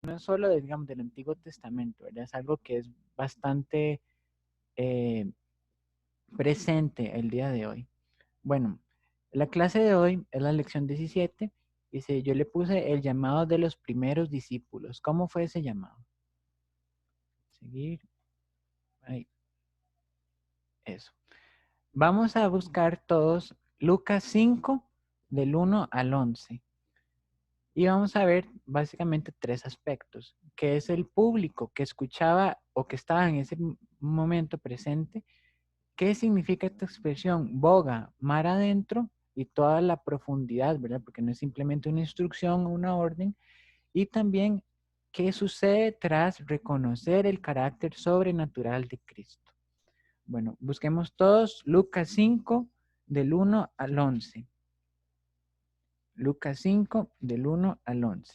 no es solo, digamos, del Antiguo Testamento, ¿verdad? Es algo que es bastante eh, presente el día de hoy. Bueno, la clase de hoy es la lección 17. Dice, yo le puse el llamado de los primeros discípulos. ¿Cómo fue ese llamado? Seguir. Ahí, eso. Vamos a buscar todos Lucas 5 del 1 al 11. Y vamos a ver básicamente tres aspectos, que es el público que escuchaba o que estaba en ese momento presente. ¿Qué significa esta expresión? Boga, mar adentro y toda la profundidad, ¿verdad? Porque no es simplemente una instrucción o una orden. Y también, ¿qué sucede tras reconocer el carácter sobrenatural de Cristo? Bueno, busquemos todos Lucas 5 del 1 al 11. Lucas 5 del 1 al 11.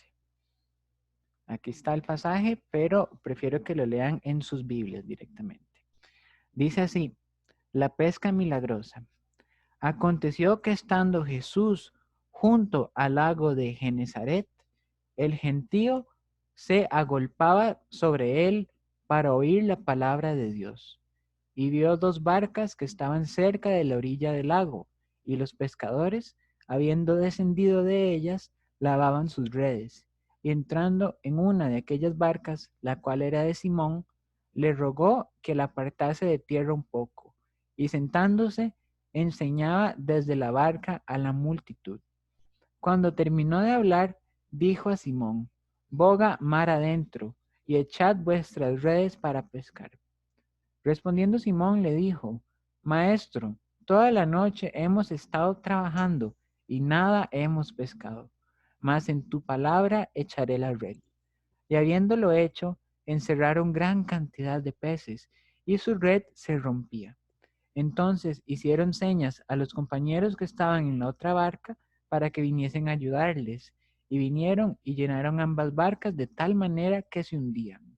Aquí está el pasaje, pero prefiero que lo lean en sus Biblias directamente. Dice así, la pesca milagrosa. Aconteció que estando Jesús junto al lago de Genezaret, el gentío se agolpaba sobre él para oír la palabra de Dios. Y vio dos barcas que estaban cerca de la orilla del lago, y los pescadores, habiendo descendido de ellas, lavaban sus redes. Y entrando en una de aquellas barcas, la cual era de Simón, le rogó que la apartase de tierra un poco, y sentándose, enseñaba desde la barca a la multitud. Cuando terminó de hablar, dijo a Simón, boga mar adentro, y echad vuestras redes para pescar. Respondiendo Simón le dijo, Maestro, toda la noche hemos estado trabajando y nada hemos pescado, mas en tu palabra echaré la red. Y habiéndolo hecho, encerraron gran cantidad de peces, y su red se rompía. Entonces hicieron señas a los compañeros que estaban en la otra barca para que viniesen a ayudarles, y vinieron y llenaron ambas barcas de tal manera que se hundían.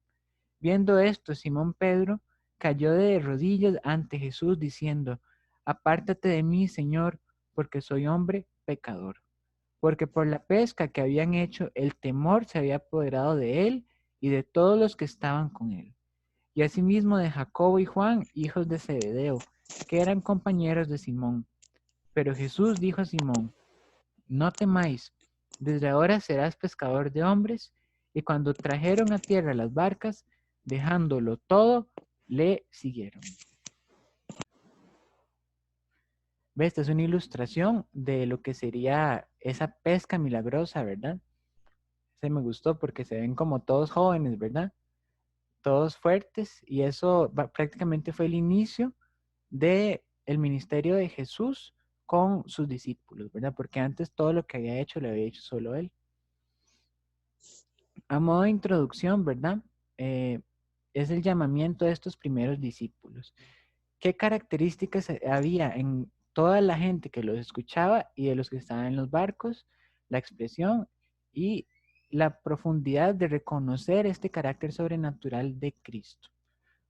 Viendo esto, Simón Pedro cayó de rodillas ante Jesús diciendo, Apártate de mí, Señor, porque soy hombre pecador. Porque por la pesca que habían hecho, el temor se había apoderado de él y de todos los que estaban con él. Y asimismo de Jacobo y Juan, hijos de Zebedeo, que eran compañeros de Simón. Pero Jesús dijo a Simón, no temáis, desde ahora serás pescador de hombres. Y cuando trajeron a tierra las barcas, dejándolo todo, le siguieron. ¿Ves? Esta es una ilustración de lo que sería esa pesca milagrosa, ¿verdad? Se me gustó porque se ven como todos jóvenes, ¿verdad? Todos fuertes, y eso prácticamente fue el inicio de el ministerio de Jesús con sus discípulos, ¿verdad? Porque antes todo lo que había hecho lo había hecho solo él. A modo de introducción, ¿verdad? Eh, es el llamamiento de estos primeros discípulos. ¿Qué características había en toda la gente que los escuchaba y de los que estaban en los barcos? La expresión y la profundidad de reconocer este carácter sobrenatural de Cristo.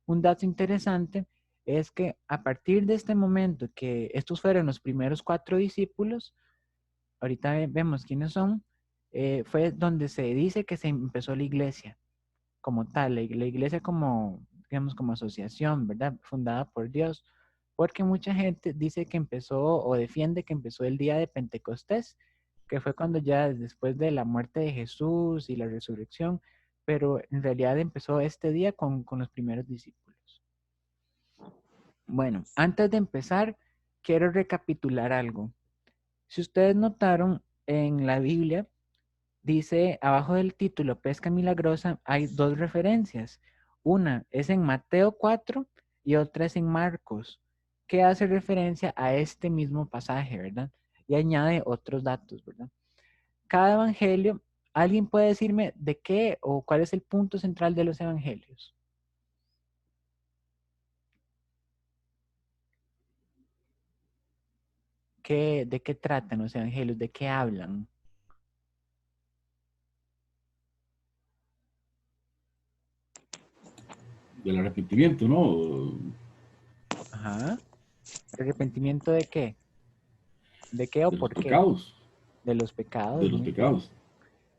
Un dato interesante es que a partir de este momento que estos fueron los primeros 4 discípulos, ahorita vemos quiénes son, fue donde se dice que se empezó la iglesia como tal, la iglesia como, digamos, como asociación, ¿verdad? Fundada por Dios, porque mucha gente dice que empezó o defiende que empezó el día de Pentecostés, que fue cuando ya después de la muerte de Jesús y la resurrección, pero en realidad empezó este día con los primeros discípulos. Bueno, antes de empezar, quiero recapitular algo. Si ustedes notaron en la Biblia, dice abajo del título Pesca Milagrosa, hay dos referencias. Una es en Mateo 4 y otra es en Marcos, que hace referencia a este mismo pasaje, ¿verdad? Y añade otros datos, ¿verdad? Cada evangelio, ¿alguien puede decirme de qué o cuál es el punto central de los evangelios? ¿De qué tratan los evangelios? ¿De qué hablan? Del arrepentimiento, ¿no? Ajá. ¿Arrepentimiento de qué? ¿De qué o De los por qué? pecados, De los pecados, de los muy bien. pecados.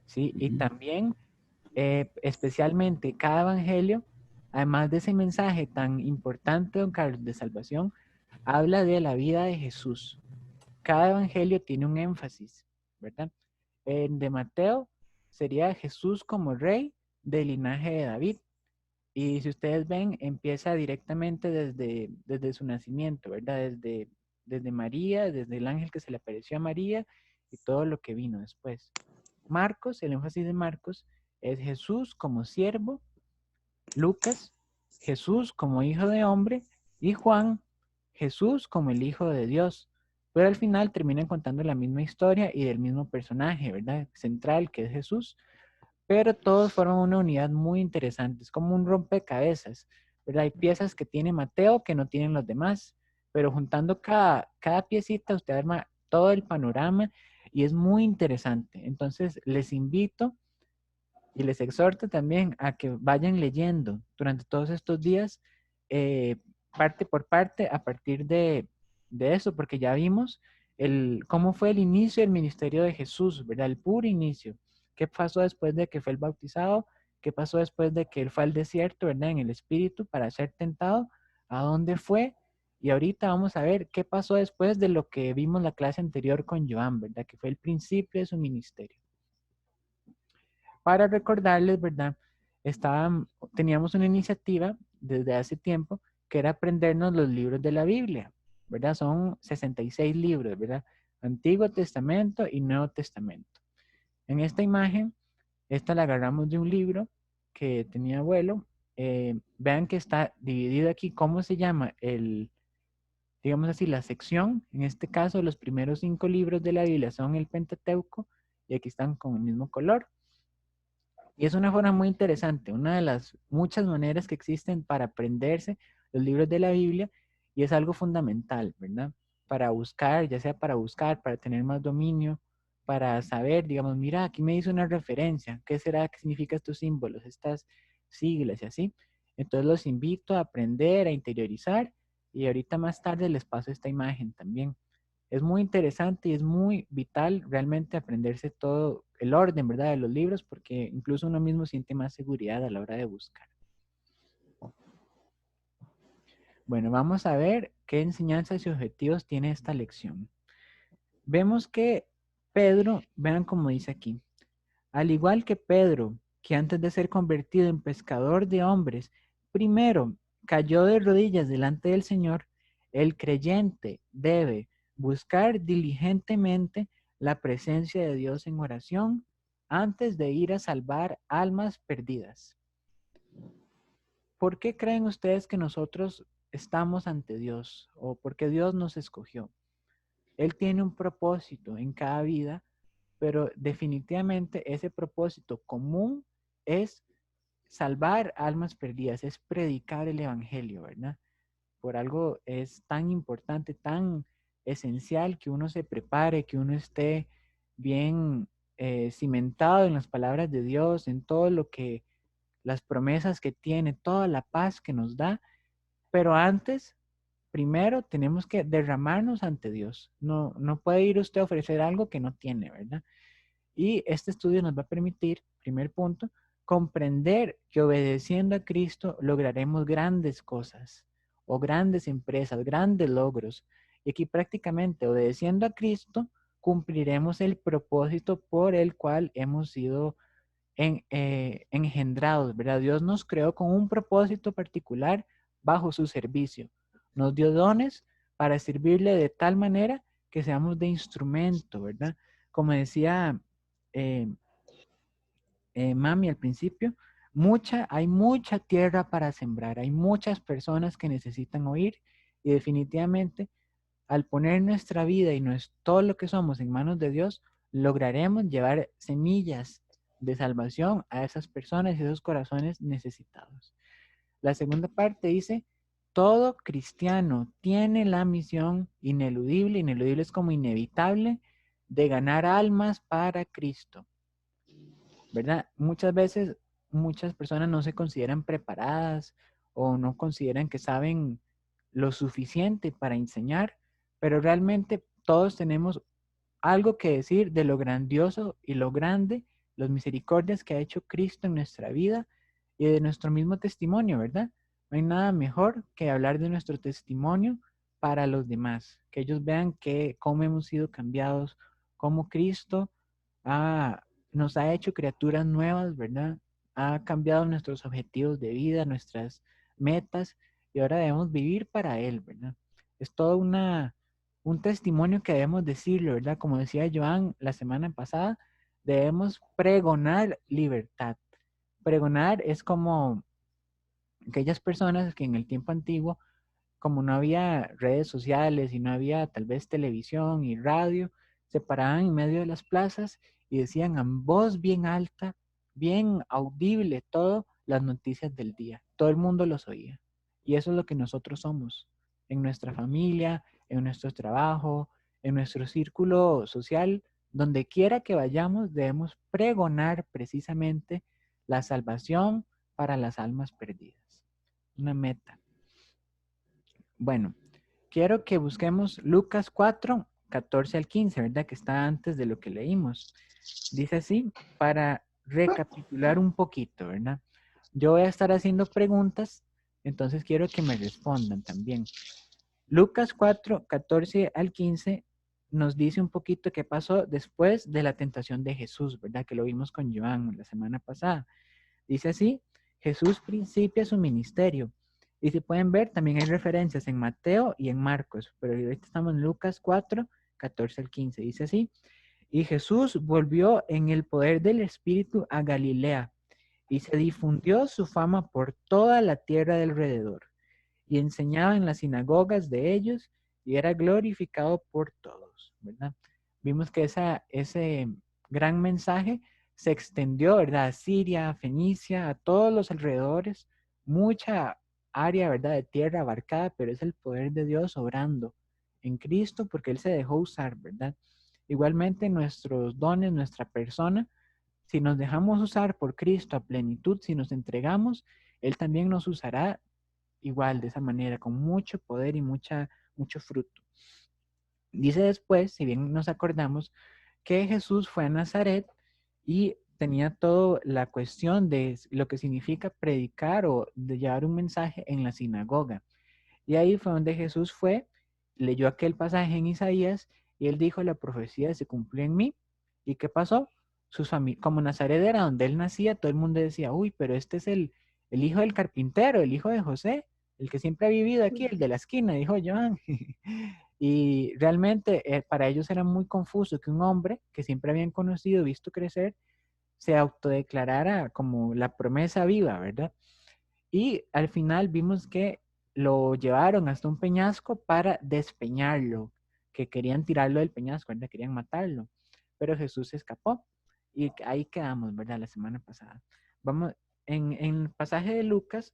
Sí, y Ujú. también especialmente cada evangelio, además de ese mensaje tan importante, don Carlos, de salvación, habla de la vida de Jesús. Cada evangelio tiene un énfasis, ¿verdad? En de Mateo sería Jesús como rey del linaje de David. Y si ustedes ven, empieza directamente desde su nacimiento, ¿verdad? Desde María, desde el ángel que se le apareció a María y todo lo que vino después. Marcos, el énfasis de Marcos es Jesús como siervo, Lucas, Jesús como hijo de hombre y Juan, Jesús como el hijo de Dios. Pero al final terminan contando la misma historia y del mismo personaje, ¿verdad? Central, que es Jesús, pero todos forman una unidad muy interesante. Es como un rompecabezas, ¿verdad? Hay piezas que tiene Mateo que no tienen los demás, pero juntando cada piecita usted arma todo el panorama y es muy interesante. Entonces les invito y les exhorto también a que vayan leyendo durante todos estos días, parte por parte, a partir de eso, porque ya vimos cómo fue el inicio del ministerio de Jesús, ¿verdad? El puro inicio. ¿Qué pasó después de que fue el bautizado? ¿Qué pasó después de que él fue al desierto, ¿verdad? En el Espíritu para ser tentado. ¿A dónde fue? Y ahorita vamos a ver qué pasó después de lo que vimos la clase anterior con Joan, ¿verdad? Que fue el principio de su ministerio. Para recordarles, ¿verdad? Teníamos una iniciativa desde hace tiempo que era aprendernos los libros de la Biblia, ¿verdad? Son 66 libros, ¿verdad? Antiguo Testamento y Nuevo Testamento. En esta imagen, esta la agarramos de un libro que tenía abuelo. Vean que está dividido aquí, ¿cómo se llama? Digamos así, la sección. En este caso, los primeros 5 libros de la Biblia son el Pentateuco y aquí están con el mismo color. Y es una forma muy interesante, una de las muchas maneras que existen para aprenderse los libros de la Biblia y es algo fundamental, ¿verdad? Para buscar, ya sea para buscar, para tener más dominio, para saber, digamos, mira, aquí me dice una referencia, ¿qué será que significa estos símbolos, estas siglas y así? Entonces los invito a aprender, a interiorizar y ahorita más tarde les paso esta imagen también. Es muy interesante y es muy vital realmente aprenderse todo el orden, ¿verdad? De los libros, porque incluso uno mismo siente más seguridad a la hora de buscar. Bueno, vamos a ver qué enseñanzas y objetivos tiene esta lección. Vemos que Pedro, vean cómo dice aquí, al igual que Pedro, que antes de ser convertido en pescador de hombres, primero cayó de rodillas delante del Señor, el creyente debe buscar diligentemente la presencia de Dios en oración antes de ir a salvar almas perdidas. ¿Por qué creen ustedes que nosotros estamos ante Dios o por qué Dios nos escogió? Él tiene un propósito en cada vida, pero definitivamente ese propósito común es salvar almas perdidas, es predicar el evangelio, ¿verdad? Por algo es tan importante, tan esencial que uno se prepare, que uno esté bien cimentado en las palabras de Dios, en todo lo que, las promesas que tiene, toda la paz que nos da, pero antes, primero tenemos que derramarnos ante Dios. No puede ir usted a ofrecer algo que no tiene, ¿verdad? Y este estudio nos va a permitir, primer punto, comprender que obedeciendo a Cristo lograremos grandes cosas o grandes empresas, grandes logros. Y aquí prácticamente obedeciendo a Cristo cumpliremos el propósito por el cual hemos sido engendrados, ¿verdad? Dios nos creó con un propósito particular bajo su servicio. Nos dio dones para servirle de tal manera que seamos de instrumento, ¿verdad? Como decía eh, Mami al principio, hay mucha tierra para sembrar, hay muchas personas que necesitan oír y definitivamente al poner nuestra vida y todo lo que somos en manos de Dios, lograremos llevar semillas de salvación a esas personas y esos corazones necesitados. La segunda parte dice, todo cristiano tiene la misión ineludible, ineludible es como inevitable, de ganar almas para Cristo. ¿Verdad? Muchas veces muchas personas no se consideran preparadas o no consideran que saben lo suficiente para enseñar, pero realmente todos tenemos algo que decir de lo grandioso y lo grande las misericordias que ha hecho Cristo en nuestra vida y de nuestro mismo testimonio, ¿verdad? No hay nada mejor que hablar de nuestro testimonio para los demás, que ellos vean cómo hemos sido cambiados, cómo Cristo nos ha hecho criaturas nuevas, ¿verdad? Ha cambiado nuestros objetivos de vida, nuestras metas, y ahora debemos vivir para Él, ¿verdad? Es todo un testimonio que debemos decirlo, ¿verdad? Como decía Joan la semana pasada, debemos pregonar libertad. Pregonar es como aquellas personas que en el tiempo antiguo, como no había redes sociales y no había tal vez televisión y radio, se paraban en medio de las plazas y decían a voz bien alta, bien audible, todo las noticias del día. Todo el mundo los oía. Y eso es lo que nosotros somos en nuestra familia, en nuestro trabajo, en nuestro círculo social, donde quiera que vayamos, debemos pregonar precisamente la salvación para las almas perdidas. Una meta. Bueno, quiero que busquemos Lucas 4, 14 al 15, ¿verdad? Que está antes de lo que leímos. Dice así, para recapitular un poquito, ¿verdad? Yo voy a estar haciendo preguntas, entonces quiero que me respondan también. Lucas 4, 14 al 15 nos dice un poquito qué pasó después de la tentación de Jesús, ¿verdad? Que lo vimos con Joan la semana pasada. Dice así, Jesús principia su ministerio. Y si pueden ver, también hay referencias en Mateo y en Marcos, pero ahorita estamos en Lucas 4, 14 al 15. Dice así, y Jesús volvió en el poder del Espíritu a Galilea, y se difundió su fama por toda la tierra de alrededor, y enseñaba en las sinagogas de ellos, y era glorificado por todos, ¿verdad? Vimos que ese gran mensaje se extendió, ¿verdad? A Siria, a Fenicia, a todos los alrededores, mucha área, ¿verdad? De tierra abarcada, pero es el poder de Dios obrando en Cristo porque Él se dejó usar, ¿verdad? Igualmente nuestros dones, nuestra persona, si nos dejamos usar por Cristo a plenitud, si nos entregamos, Él también nos usará igual, de esa manera, con mucho poder y mucho fruto. Dice después, si bien nos acordamos, que Jesús fue a Nazaret y tenía toda la cuestión de lo que significa predicar o de llevar un mensaje en la sinagoga. Y ahí fue donde Jesús fue, leyó aquel pasaje en Isaías y él dijo, la profecía se cumplió en mí. ¿Y qué pasó? Como Nazaret era donde él nacía, todo el mundo decía, uy, pero este es el hijo del carpintero, el hijo de José, el que siempre ha vivido aquí, el de la esquina, dijo Joan. Y realmente para ellos era muy confuso que un hombre que siempre habían conocido, visto crecer, se autodeclarara como la promesa viva, ¿verdad? Y al final vimos que lo llevaron hasta un peñasco para despeñarlo, que querían tirarlo del peñasco, ¿verdad? Querían matarlo, pero Jesús se escapó y ahí quedamos, ¿verdad? La semana pasada. Vamos, en el pasaje de Lucas,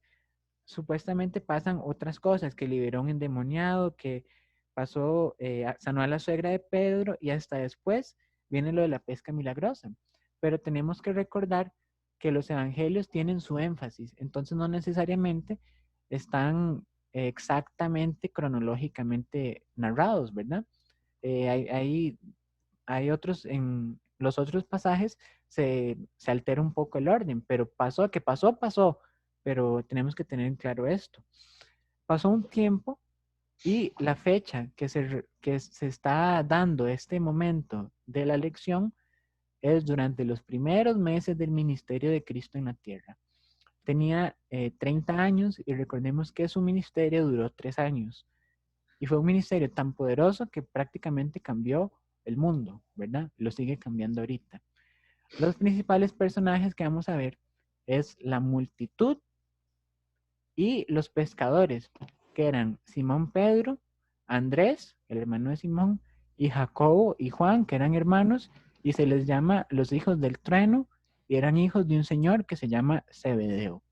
supuestamente pasan otras cosas, que liberó un endemoniado, que pasó, sanó a la suegra de Pedro y hasta después viene lo de la pesca milagrosa. Pero tenemos que recordar que los evangelios tienen su énfasis, entonces no necesariamente están exactamente cronológicamente narrados, ¿verdad? Hay otros, en los otros pasajes se altera un poco el orden, pero pasó, pero tenemos que tener claro esto. Pasó un tiempo y la fecha que se está dando este momento de la elección es durante los primeros meses del ministerio de Cristo en la tierra. Tenía 30 años y recordemos que su ministerio duró 3 años. Y fue un ministerio tan poderoso que prácticamente cambió el mundo, ¿verdad? Lo sigue cambiando ahorita. Los principales personajes que vamos a ver es la multitud y los pescadores, que eran Simón Pedro, Andrés, el hermano de Simón, y Jacobo y Juan, que eran hermanos, y se les llama los hijos del trueno, y eran hijos de un señor que se llama Zebedeo.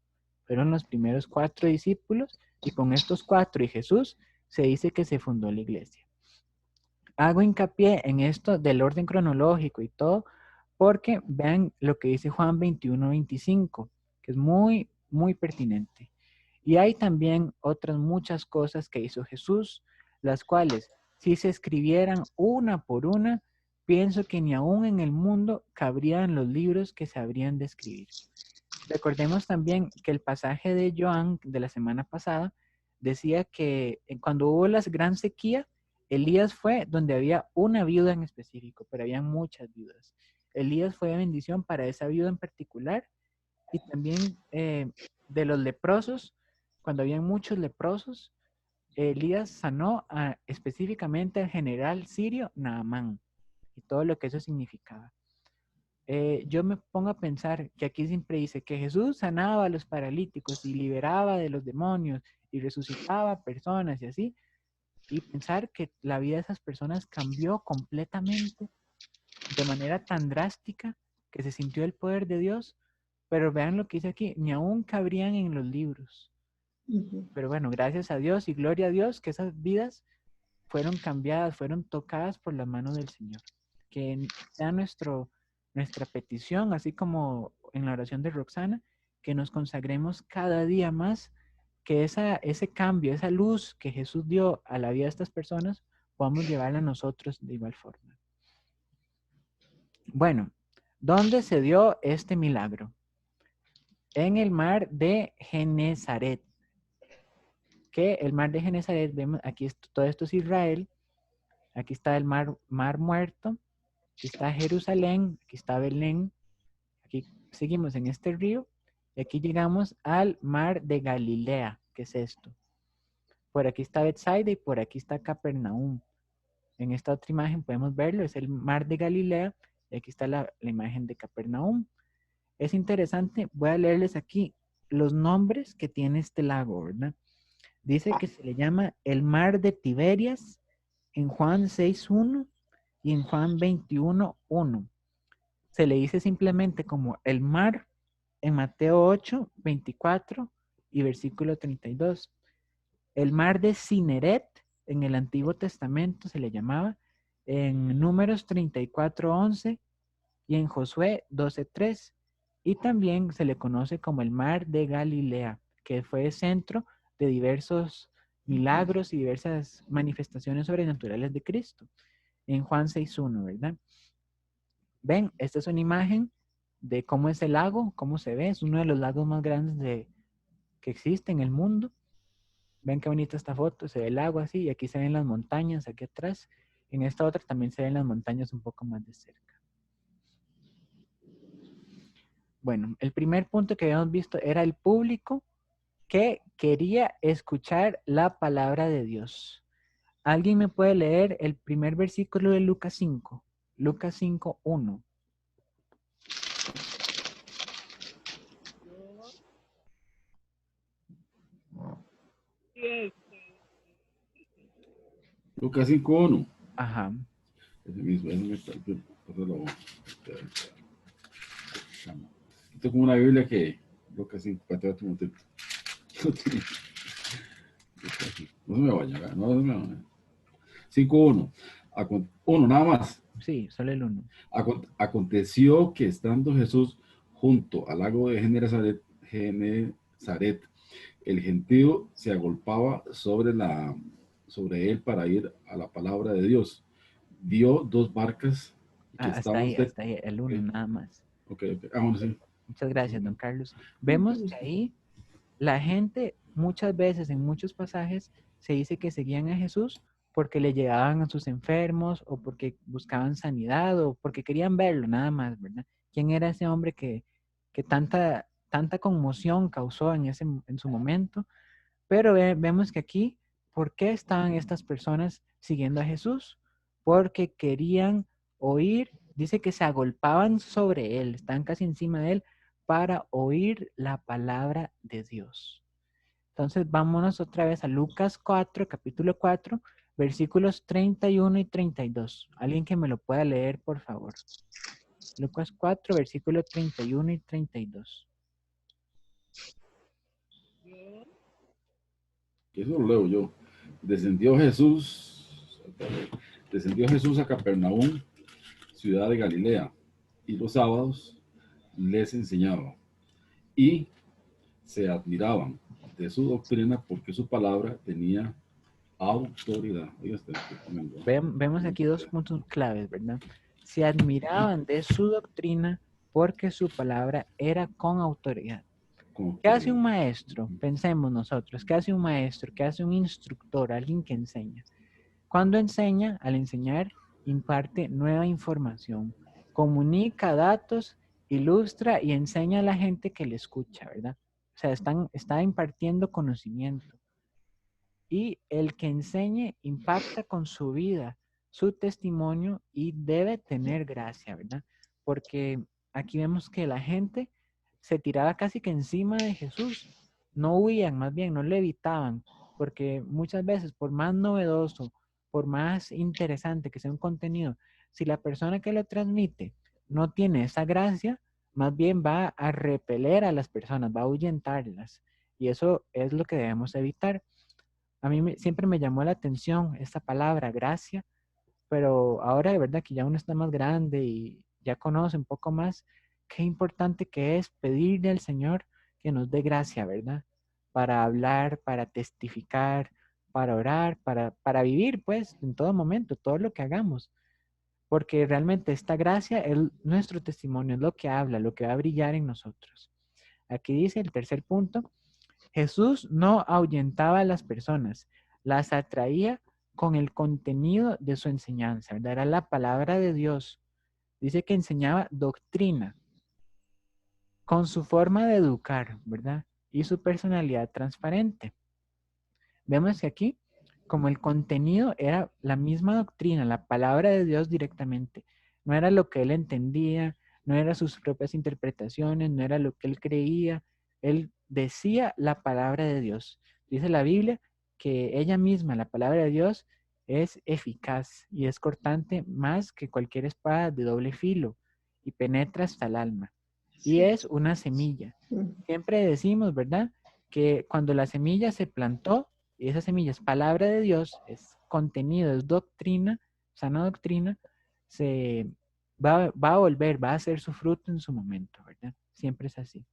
Fueron los primeros 4 discípulos, y con estos 4 y Jesús se dice que se fundó la iglesia. Hago hincapié en esto del orden cronológico y todo, porque vean lo que dice Juan 21-25, que es muy, muy pertinente. Y hay también otras muchas cosas que hizo Jesús, las cuales, si se escribieran una por una, pienso que ni aún en el mundo cabrían los libros que se habrían de escribir. Recordemos también que el pasaje de Joan de la semana pasada decía que cuando hubo la gran sequía, Elías fue donde había una viuda en específico, pero había muchas viudas. Elías fue de bendición para esa viuda en particular y también de los leprosos, cuando habían muchos leprosos, Elías sanó específicamente al general sirio Naamán y todo lo que eso significaba. Yo me pongo a pensar que aquí siempre dice que Jesús sanaba a los paralíticos y liberaba de los demonios y resucitaba personas y así, y pensar que la vida de esas personas cambió completamente de manera tan drástica que se sintió el poder de Dios, pero vean lo que dice aquí, ni aún cabrían en los libros. Pero bueno, gracias a Dios y gloria a Dios que esas vidas fueron cambiadas, fueron tocadas por la mano del Señor. Que sea nuestra petición, así como en la oración de Roxana, que nos consagremos cada día más, que ese cambio, esa luz que Jesús dio a la vida de estas personas, podamos llevarla a nosotros de igual forma. Bueno, ¿dónde se dio este milagro? En el mar de Genezaret. Que el mar de Genezaret, vemos, aquí todo esto es Israel, aquí está el mar Muerto, aquí está Jerusalén, aquí está Belén, aquí seguimos en este río y aquí llegamos al mar de Galilea. ¿Qué es esto? Por aquí está Betsaida y por aquí está Capernaum. En esta otra imagen podemos verlo, es el mar de Galilea y aquí está la imagen de Capernaum. Es interesante, voy a leerles aquí los nombres que tiene este lago, ¿verdad? Dice que se le llama el mar de Tiberias en Juan 6.1 y en Juan 21.1. Se le dice simplemente como el mar en Mateo 8.24 y versículo 32. El mar de Cineret en el Antiguo Testamento se le llamaba en Números 34.11 y en Josué 12.3. Y también se le conoce como el mar de Galilea, que fue centro de diversos milagros y diversas manifestaciones sobrenaturales de Cristo. En Juan 6.1, ¿verdad? Ven, esta es una imagen de cómo es el lago, cómo se ve. Es uno de los lagos más grandes que existe en el mundo. Ven qué bonita esta foto, se ve el lago así, y aquí se ven las montañas, aquí atrás. En esta otra también se ven las montañas un poco más de cerca. Bueno, el primer punto que habíamos visto era el público que quería escuchar la palabra de Dios. ¿Alguien me puede leer el primer versículo de Lucas 5? Lucas 5.1. Lucas 5:1. Ajá. Ese mismo, tengo una Biblia que Lucas 5, espérate un momentito. No se me vaya, no se me vaya. 5:1. Uno, nada más. Sí, solo el 1. Aconteció que estando Jesús junto al lago de Genezaret, el gentío se agolpaba sobre él para ir a la palabra de Dios. Vio dos barcas que Hasta estaban ahí, el 1 okay. nada más. Okay. Bueno, sí. Muchas gracias, don Carlos. Vemos que ahí la gente muchas veces, en muchos pasajes, se dice que seguían a Jesús porque le llegaban a sus enfermos o porque buscaban sanidad o porque querían verlo, nada más, ¿verdad? ¿Quién era ese hombre que tanta conmoción causó en su momento? Pero vemos que aquí, ¿por qué estaban estas personas siguiendo a Jesús? Porque querían oír, dice que se agolpaban sobre él, están casi encima de él para oír la palabra de Dios. Entonces vámonos otra vez a Lucas 4, capítulo 4, versículos 31 y 32. Alguien que me lo pueda leer, por favor. Lucas 4, versículos 31 y 32. Eso lo leo yo. Descendió Jesús a Capernaum, ciudad de Galilea, y los sábados les enseñaba. Y se admiraban de su doctrina porque su palabra tenía autoridad. Vemos aquí dos puntos claves, ¿verdad? se admiraban de su doctrina porque su palabra era con autoridad. Con ¿Qué hace autoridad. un maestro? Pensemos nosotros, ¿qué hace un maestro? ¿Qué hace un instructor? Alguien que enseña. Cuando enseña, al enseñar, imparte nueva información, comunica datos, ilustra y enseña a la gente que le escucha, ¿verdad? O sea, está impartiendo conocimiento. Y el que enseñe impacta con su vida, su testimonio y debe tener gracia, ¿verdad? Porque aquí vemos que la gente se tiraba casi que encima de Jesús. No huían, más bien, no le evitaban, porque muchas veces, por más novedoso, por más interesante que sea un contenido, si la persona que lo transmite no tiene esa gracia, más bien va a repeler a las personas, va a ahuyentarlas. Y eso es lo que debemos evitar. A mí siempre me llamó la atención esta palabra, gracia, pero ahora de verdad que ya uno está más grande y ya conoce un poco más, qué importante que es pedirle al Señor que nos dé gracia, ¿verdad? Para hablar, para testificar, para orar, para vivir, pues, en todo momento, todo lo que hagamos. Porque realmente esta gracia es nuestro testimonio, es lo que habla, lo que va a brillar en nosotros. Aquí dice el tercer punto, Jesús no ahuyentaba a las personas, las atraía con el contenido de su enseñanza, ¿verdad? Era la palabra de Dios. Dice que enseñaba doctrina con su forma de educar, ¿verdad? Y su personalidad transparente. Vemos que aquí, como el contenido era la misma doctrina, la palabra de Dios directamente, no era lo que él entendía, no era sus propias interpretaciones, no era lo que él creía, él decía la palabra de Dios. Dice la Biblia que ella misma, la palabra de Dios, es eficaz y es cortante más que cualquier espada de doble filo y penetra hasta el alma. Y Sí. es una semilla. Siempre decimos, ¿verdad? Que cuando la semilla se plantó, y esa semilla es palabra de Dios, es contenido, es doctrina, sana doctrina, se va a volver, va a hacer su fruto en su momento, ¿verdad? Siempre es así.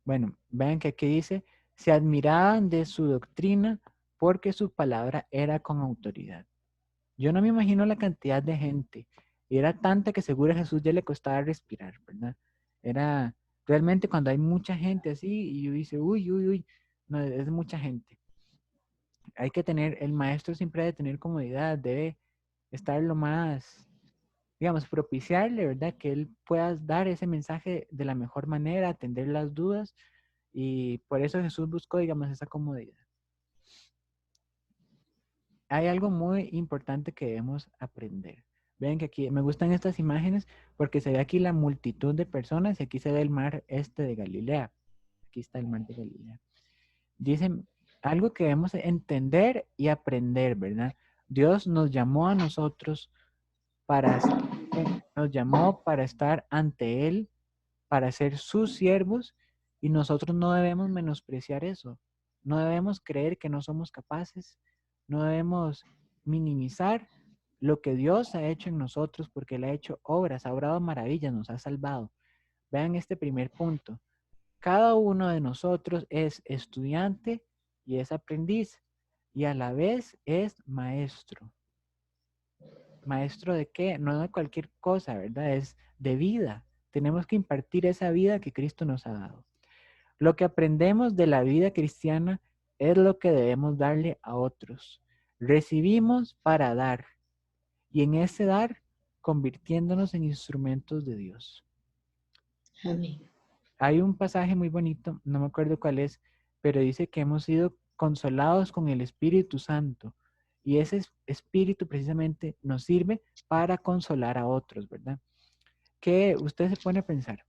Bueno, vean que aquí dice, se admiraban de su doctrina porque su palabra era con autoridad. Yo no me imagino la cantidad de gente. Y era tanta que seguro a Jesús ya le costaba respirar, ¿verdad? Era realmente cuando hay mucha gente así y yo dice, uy, uy, uy, no, es mucha gente. Hay que tener, el maestro siempre debe tener comodidad, debe estar lo más, digamos, propiciarle, ¿verdad? Que él pueda dar ese mensaje de la mejor manera, atender las dudas y por eso Jesús buscó, digamos, esa comodidad. Hay algo muy importante que debemos aprender. Ven que aquí me gustan estas imágenes porque se ve aquí la multitud de personas y aquí se ve el mar este de Galilea. Aquí está el mar de Galilea. Dicen algo que debemos entender y aprender, ¿verdad? Dios nos llamó a nosotros para, nos llamó para estar ante Él, para ser sus siervos y nosotros no debemos menospreciar eso. No debemos creer que no somos capaces. No debemos minimizar lo que Dios ha hecho en nosotros porque Él ha hecho obras, ha obrado maravillas, nos ha salvado. Vean este primer punto. Cada uno de nosotros es estudiante y es aprendiz y a la vez es maestro. ¿Maestro de qué? No de cualquier cosa, ¿verdad? Es de vida. Tenemos que impartir esa vida que Cristo nos ha dado. Lo que aprendemos de la vida cristiana es lo que debemos darle a otros. Recibimos para dar y en ese dar convirtiéndonos en instrumentos de Dios. Amén. Hay un pasaje muy bonito, no me acuerdo cuál es, pero dice que hemos sido consolados con el Espíritu Santo y ese Espíritu precisamente nos sirve para consolar a otros, ¿verdad? Que usted se pone a pensar,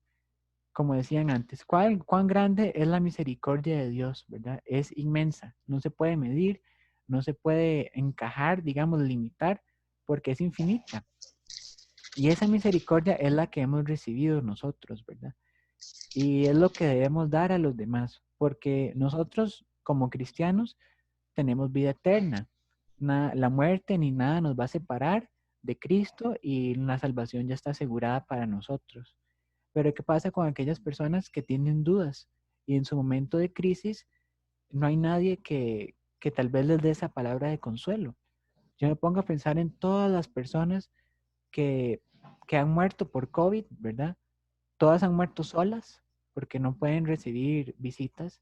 como decían antes, cuán grande es la misericordia de Dios, ¿verdad? Es inmensa, no se puede medir, no se puede encajar, digamos, limitar, porque es infinita. Y esa misericordia es la que hemos recibido nosotros, ¿verdad? Y es lo que debemos dar a los demás, porque nosotros como cristianos tenemos vida eterna. La muerte ni nada nos va a separar de Cristo y la salvación ya está asegurada para nosotros. Pero ¿qué pasa con aquellas personas que tienen dudas y en su momento de crisis no hay nadie que tal vez les dé esa palabra de consuelo. Yo me pongo a pensar en todas las personas que, que han muerto por COVID, ¿verdad? Todas han muerto solas porque no pueden recibir visitas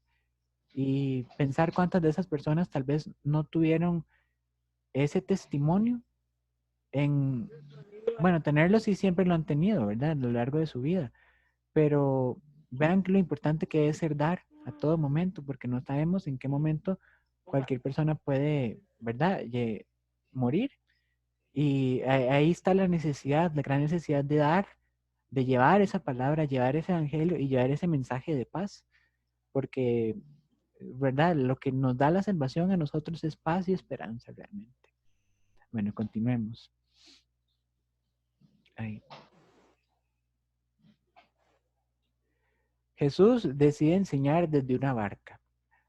y pensar cuántas de esas personas tal vez no tuvieron ese testimonio en, bueno, tenerlo sí siempre lo han tenido, ¿verdad? A lo largo de su vida, pero vean lo importante que es ser dar a todo momento, porque no sabemos en qué momento cualquier persona puede, ¿verdad? Morir. Y ahí está la necesidad, la gran necesidad de dar, de llevar esa palabra, llevar ese evangelio y llevar ese mensaje de paz, porque, ¿verdad? Lo que nos da la salvación a nosotros es paz y esperanza realmente. Bueno, continuemos. Ahí. Jesús decide enseñar desde una barca.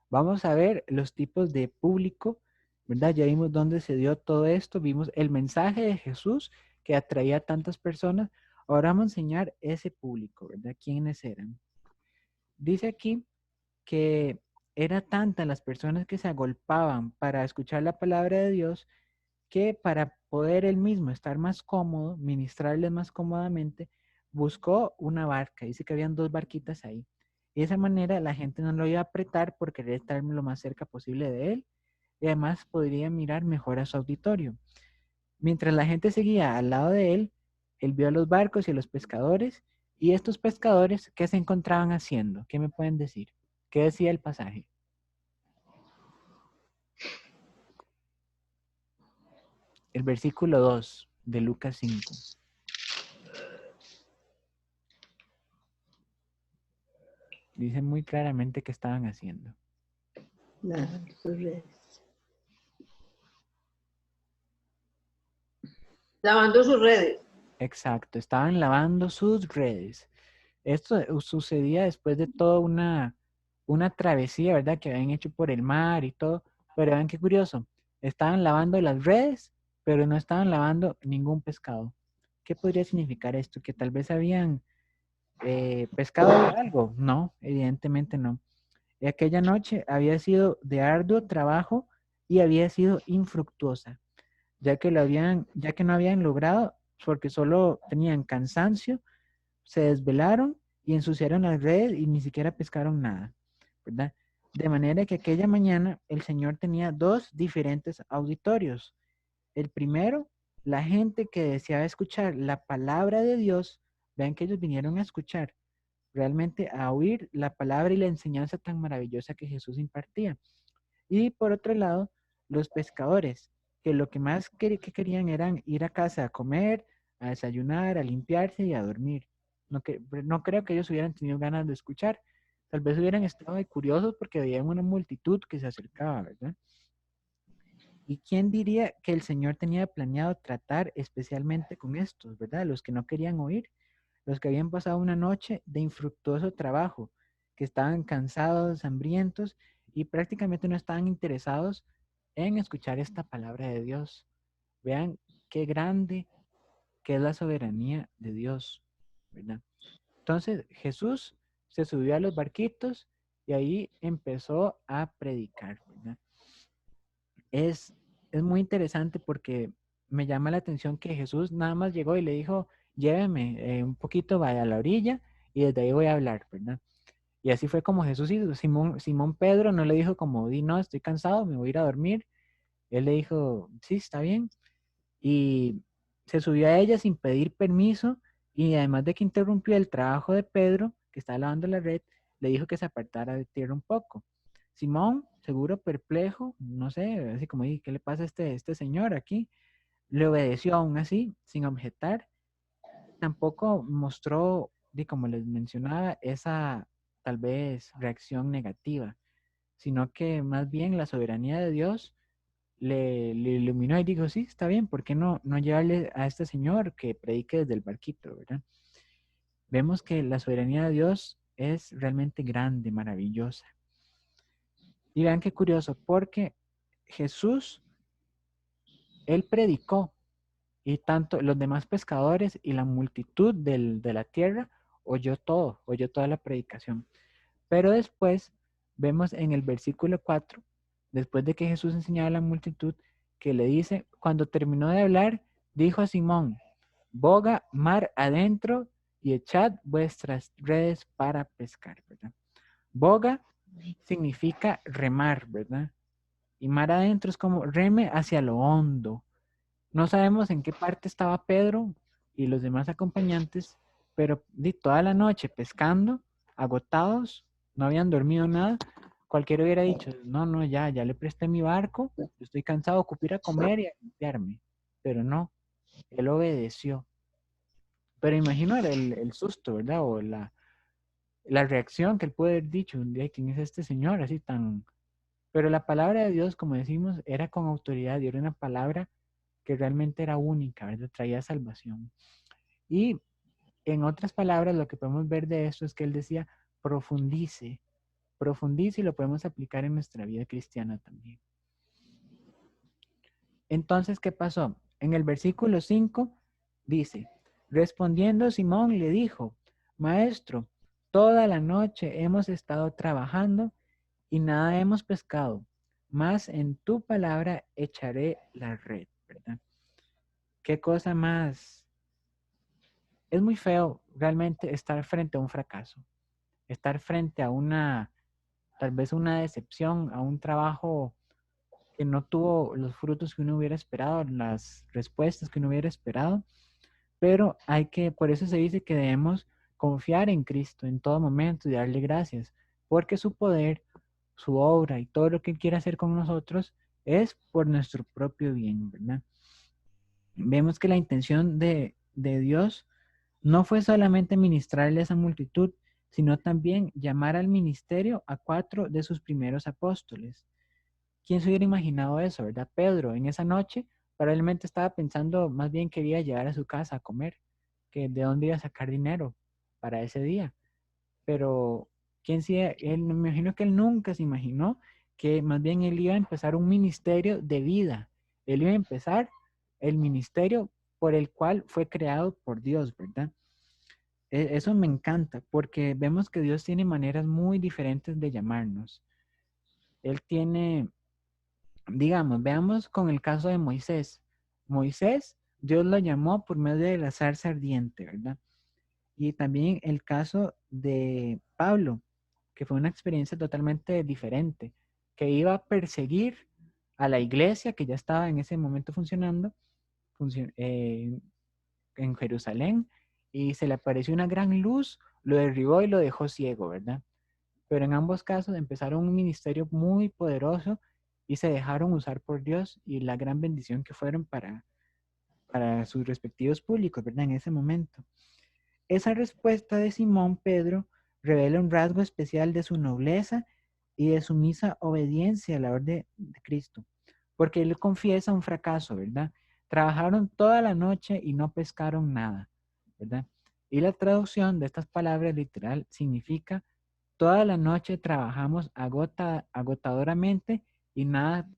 Vamos a ver los tipos de público, ¿verdad? Ya vimos dónde se dio todo esto, vimos el mensaje de Jesús que atraía a tantas personas. Ahora vamos a enseñar ese público, ¿verdad? ¿Quiénes eran? Dice aquí que era tantas las personas que se agolpaban para escuchar la palabra de Dios que para poder él mismo estar más cómodo, ministrarles más cómodamente, buscó una barca. Dice que habían dos barquitas ahí. Y de esa manera la gente no lo iba a apretar por querer estar lo más cerca posible de él y además podría mirar mejor a su auditorio. Mientras la gente seguía al lado de él vio a los barcos y a los pescadores y estos pescadores, ¿qué se encontraban haciendo? ¿Qué me pueden decir? ¿Qué decía el pasaje? El versículo 2 de Lucas 5. Dice muy claramente qué estaban haciendo. Lavando sus redes. Lavando sus redes. Exacto, estaban lavando sus redes. Esto sucedía después de toda una travesía, ¿verdad? Que habían hecho por el mar y todo. Pero vean qué curioso. Estaban lavando las redes, pero no estaban lavando ningún pescado. ¿Qué podría significar esto? ¿Que tal vez habían pescado algo? No, evidentemente no. Y aquella noche había sido de arduo trabajo y había sido infructuosa, ya que no habían logrado, porque solo tenían cansancio, se desvelaron y ensuciaron las redes y ni siquiera pescaron nada, ¿verdad? De manera que aquella mañana el Señor tenía dos diferentes auditorios. El primero, la gente que deseaba escuchar la palabra de Dios, vean que ellos vinieron a escuchar, realmente a oír la palabra y la enseñanza tan maravillosa que Jesús impartía. Y por otro lado, los pescadores, que lo que más que querían eran ir a casa a comer, a desayunar, a limpiarse y a dormir. No creo que ellos hubieran tenido ganas de escuchar. Tal vez hubieran estado de curiosos porque veían una multitud que se acercaba, ¿verdad? ¿Y quién diría que el Señor tenía planeado tratar especialmente con estos, ¿verdad? Los que no querían oír, los que habían pasado una noche de infructuoso trabajo, que estaban cansados, hambrientos y prácticamente no estaban interesados en escuchar esta palabra de Dios. Vean qué grande que es la soberanía de Dios, ¿verdad? Entonces Jesús se subió a los barquitos y ahí empezó a predicar, ¿verdad? Es, es muy interesante porque me llama la atención que Jesús nada más llegó y le dijo, lléveme un poquito, vaya a la orilla y desde ahí voy a hablar, ¿verdad? Y así fue como Jesús hizo. Simón Pedro no le dijo como, di, no, estoy cansado, me voy a ir a dormir. Él le dijo, sí, está bien. Y se subió a ella sin pedir permiso y además de que interrumpió el trabajo de Pedro, que estaba lavando la red, le dijo que se apartara de tierra un poco. Simón, seguro perplejo, no sé, así como, ¿qué le pasa a este señor aquí? Le obedeció aún así, sin objetar. Tampoco mostró, como les mencionaba, esa tal vez reacción negativa, sino que más bien la soberanía de Dios le iluminó y dijo, sí, está bien, ¿por qué no llevarle a este señor que predique desde el barquito, ¿verdad? Vemos que la soberanía de Dios es realmente grande, maravillosa. Y vean qué curioso, porque Jesús, él predicó y tanto los demás pescadores y la multitud de la tierra oyó toda la predicación. Pero después vemos en el versículo 4, después de que Jesús enseñaba a la multitud, que le dice, cuando terminó de hablar, dijo a Simón, boga mar adentro y echad vuestras redes para pescar, ¿verdad? Boga significa remar, ¿verdad? Y mar adentro es como reme hacia lo hondo. No sabemos en qué parte estaba Pedro y los demás acompañantes, pero toda la noche pescando, agotados, no habían dormido nada. Cualquiera hubiera dicho, no, no, ya le presté mi barco, yo estoy cansado, ocupé ir a comer y a limpiarme. Pero no, él obedeció. Pero imagino el susto, ¿verdad? O la reacción que él puede haber dicho, de quién es este señor, así tan... Pero la palabra de Dios, como decimos, era con autoridad y era una palabra que realmente era única, ¿verdad? Traía salvación. Y en otras palabras, lo que podemos ver de esto es que él decía, profundice, profundice y lo podemos aplicar en nuestra vida cristiana también. Entonces, ¿qué pasó? En el versículo 5 dice, respondiendo Simón le dijo, Maestro, toda la noche hemos estado trabajando y nada hemos pescado, mas en tu palabra echaré la red, ¿verdad? Qué cosa más. Es muy feo realmente estar frente a un fracaso, estar frente a tal vez una decepción, a un trabajo que no tuvo los frutos que uno hubiera esperado, las respuestas que uno hubiera esperado, pero por eso se dice que debemos confiar en Cristo en todo momento y darle gracias, porque su poder, su obra y todo lo que Él quiere hacer con nosotros es por nuestro propio bien, ¿verdad? Vemos que la intención de Dios no fue solamente ministrarle a esa multitud, sino también llamar al ministerio a 4 de sus primeros apóstoles. ¿Quién se hubiera imaginado eso, verdad? Pedro, en esa noche, probablemente estaba pensando, más bien quería llegar a su casa a comer, que de dónde iba a sacar dinero para ese día. Pero, él, me imagino que él nunca se imaginó que más bien él iba a empezar un ministerio de vida. Él iba a empezar el ministerio por el cual fue creado por Dios, ¿verdad? Eso me encanta porque vemos que Dios tiene maneras muy diferentes de llamarnos. Él tiene, digamos, veamos con el caso de Moisés. Moisés, Dios lo llamó por medio de la zarza ardiente, ¿verdad? Y también el caso de Pablo, que fue una experiencia totalmente diferente, que iba a perseguir a la iglesia que ya estaba en ese momento funcionando en Jerusalén, y se le apareció una gran luz, lo derribó y lo dejó ciego, ¿verdad? Pero en ambos casos empezaron un ministerio muy poderoso y se dejaron usar por Dios y la gran bendición que fueron para sus respectivos públicos, ¿verdad? En ese momento. Esa respuesta de Simón Pedro revela un rasgo especial de su nobleza y de sumisa obediencia a la orden de Cristo, porque él confiesa un fracaso, ¿verdad? Trabajaron toda la noche y no pescaron nada, ¿verdad? Y la traducción de estas palabras literal significa, toda la noche trabajamos agotadoramente y nada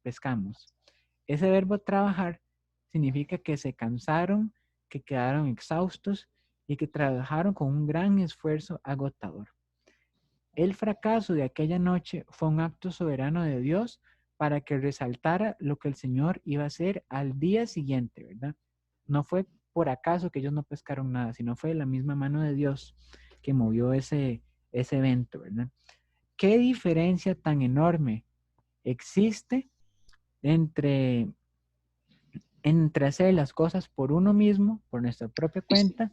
pescamos. Ese verbo trabajar significa que se cansaron, que quedaron exhaustos y que trabajaron con un gran esfuerzo agotador. El fracaso de aquella noche fue un acto soberano de Dios para que resaltara lo que el Señor iba a hacer al día siguiente, ¿verdad? No fue por acaso que ellos no pescaron nada, sino fue la misma mano de Dios que movió ese evento, ¿verdad? ¿Qué diferencia tan enorme existe entre hacer las cosas por uno mismo, por nuestra propia cuenta,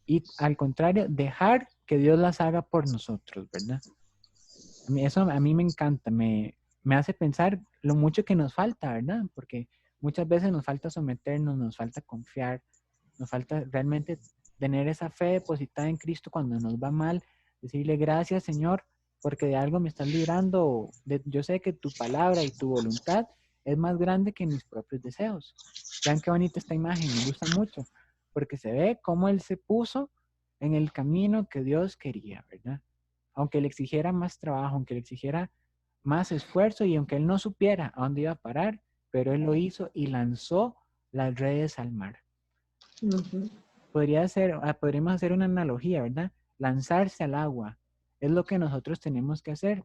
y al contrario, dejar que Dios las haga por nosotros, ¿verdad? Eso a mí me encanta, me hace pensar lo mucho que nos falta, ¿verdad? Porque muchas veces nos falta someternos, nos falta confiar, nos falta realmente tener esa fe depositada en Cristo cuando nos va mal, decirle gracias, Señor, porque de algo me estás librando. Yo sé que tu palabra y tu voluntad es más grande que mis propios deseos. Vean qué bonita esta imagen, me gusta mucho, porque se ve cómo Él se puso en el camino que Dios quería, ¿verdad? Aunque le exigiera más trabajo, aunque le exigiera más esfuerzo y aunque Él no supiera a dónde iba a parar, pero Él lo hizo y lanzó las redes al mar. Podríamos hacer una analogía, ¿verdad? Lanzarse al agua es lo que nosotros tenemos que hacer.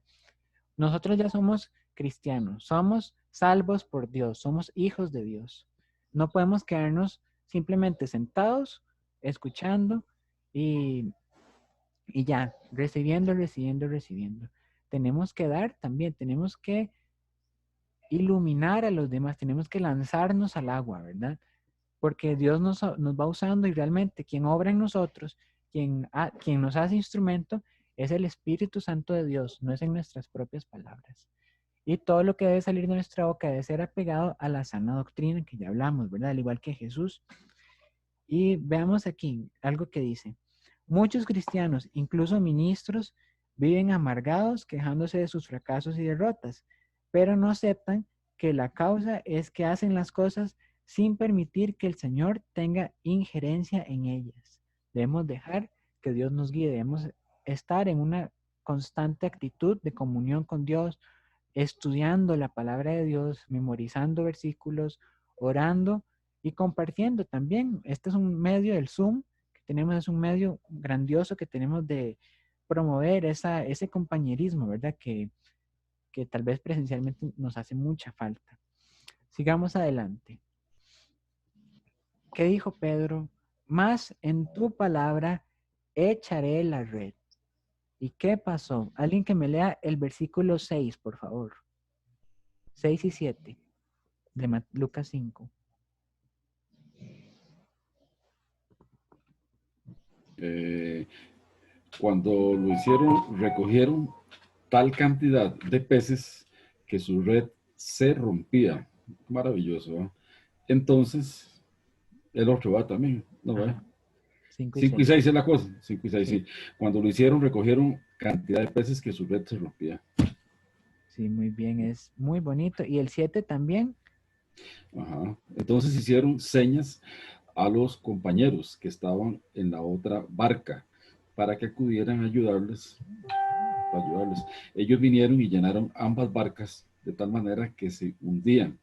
Nosotros ya somos cristianos, somos salvos por Dios, somos hijos de Dios. No podemos quedarnos simplemente sentados, escuchando y ya, recibiendo, recibiendo, recibiendo. Tenemos que dar también, tenemos que iluminar a los demás, tenemos que lanzarnos al agua, ¿verdad? Porque Dios nos va usando y realmente quien obra en nosotros, quien nos hace instrumento, es el Espíritu Santo de Dios, no es en nuestras propias palabras. Y todo lo que debe salir de nuestra boca debe ser apegado a la sana doctrina que ya hablamos, ¿verdad? Al igual que Jesús. Y veamos aquí algo que dice. Muchos cristianos, incluso ministros, viven amargados, quejándose de sus fracasos y derrotas, pero no aceptan que la causa es que hacen las cosas sin permitir que el Señor tenga injerencia en ellas. Debemos dejar que Dios nos guíe, debemos estar en una constante actitud de comunión con Dios, estudiando la palabra de Dios, memorizando versículos, orando y compartiendo también. Este es un medio del Zoom que tenemos, es un medio grandioso que tenemos de promover ese compañerismo, ¿verdad? Que tal vez presencialmente nos hace mucha falta. Sigamos adelante. ¿Qué dijo Pedro? Más en tu palabra echaré la red. ¿Y qué pasó? Alguien que me lea el versículo 6, por favor. 6 y 7 de Lucas 5. Cuando lo hicieron, recogieron tal cantidad de peces que su red se rompía. Maravilloso, ¿eh? Entonces, el otro va también, ¿no ve? 5 y 5 y 6. 6 es la cosa. 5 y 6, Sí. sí. Cuando lo hicieron, recogieron cantidad de peces que su red se rompía. Sí, muy bien, es muy bonito. ¿Y el 7 también? Ajá. Entonces hicieron señas a los compañeros que estaban en la otra barca para que acudieran a ayudarles. Para ayudarles. Ellos vinieron y llenaron ambas barcas de tal manera que se hundían.